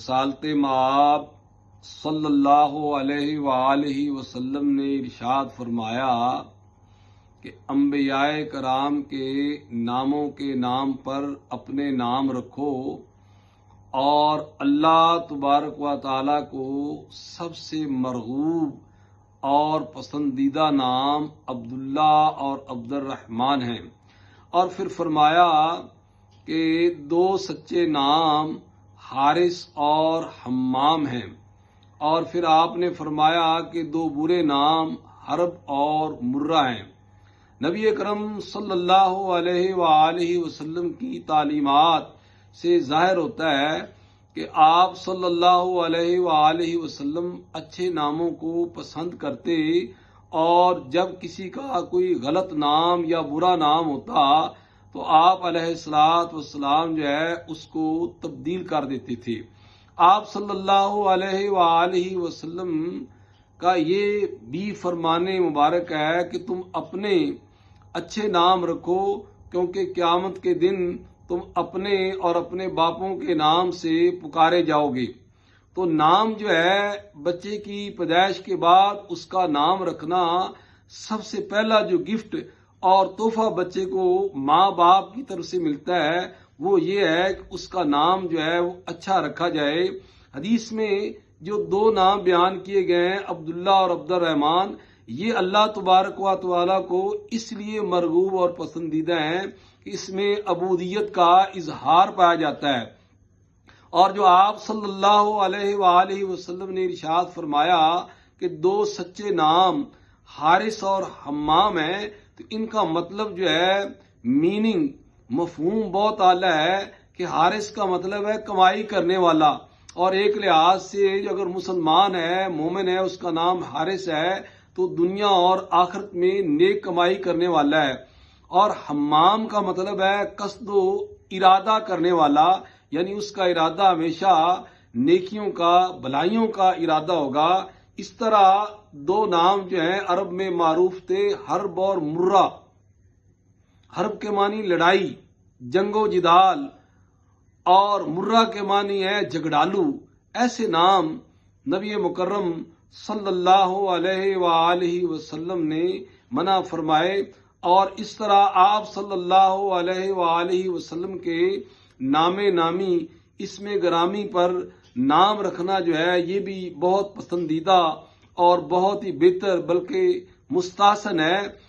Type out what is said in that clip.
رسالت مآب صلی اللہ علیہ وآلہ وسلم نے ارشاد فرمایا کہ انبیاء کرام کے ناموں کے نام پر اپنے نام رکھو، اور اللہ تبارک و تعالیٰ کو سب سے مرغوب اور پسندیدہ نام عبداللہ اور عبد الرحمن ہیں۔ اور پھر فرمایا کہ دو سچے نام حارث اور حمام ہیں، اور پھر آپ نے فرمایا کہ دو برے نام حرب اور مرہ ہیں۔ نبی اکرم صلی اللہ علیہ وآلہ وسلم کی تعلیمات سے ظاہر ہوتا ہے کہ آپ صلی اللہ علیہ وآلہ وسلم اچھے ناموں کو پسند کرتے، اور جب کسی کا کوئی غلط نام یا برا نام ہوتا تو آپ علیہ الصلوۃ والسلام جو ہے اس کو تبدیل کر دیتے تھے۔ آپ صلی اللہ علیہ وآلہ وسلم کا یہ بھی فرمان مبارک ہے کہ تم اپنے اچھے نام رکھو، کیونکہ قیامت کے دن تم اپنے اور اپنے باپوں کے نام سے پکارے جاؤ گے۔ تو نام جو ہے بچے کی پیدائش کے بعد اس کا نام رکھنا سب سے پہلا جو گفٹ اور تحفہ بچے کو ماں باپ کی طرف سے ملتا ہے وہ یہ ہے کہ اس کا نام جو ہے وہ اچھا رکھا جائے۔ حدیث میں جو دو نام بیان کیے گئے ہیں عبداللہ اور عبد الرحمن، یہ اللہ تبارک و تعالیٰ کو اس لیے مرغوب اور پسندیدہ ہیں کہ اس میں عبودیت کا اظہار پایا جاتا ہے۔ اور جو آپ صلی اللہ علیہ وآلہ وسلم نے ارشاد فرمایا کہ دو سچے نام حارث اور حمام ہیں، تو ان کا مطلب جو ہے میننگ مفہوم بہت اعلیٰ ہے کہ حارث کا مطلب ہے کمائی کرنے والا، اور ایک لحاظ سے جو اگر مسلمان ہے مومن ہے اس کا نام حارث ہے تو دنیا اور آخرت میں نیک کمائی کرنے والا ہے۔ اور حمام کا مطلب ہے قصد و ارادہ کرنے والا، یعنی اس کا ارادہ ہمیشہ نیکیوں کا بھلائیوں کا ارادہ ہوگا۔ اس طرح دو نام جو ہیں عرب میں معروف تھے، حرب اور مرہ۔ حرب کے معنی لڑائی، جنگ و جدال، اور مرہ کے معنی ہے جھگڑالو۔ ایسے نام نبی مکرم صلی اللہ علیہ وآلہ وسلم نے منع فرمائے، اور اس طرح آپ صلی اللہ علیہ وآلہ وسلم کے نام نامی اسم گرامی پر نام رکھنا جو ہے یہ بھی بہت پسندیدہ اور بہت ہی بہتر بلکہ مستحسن ہے۔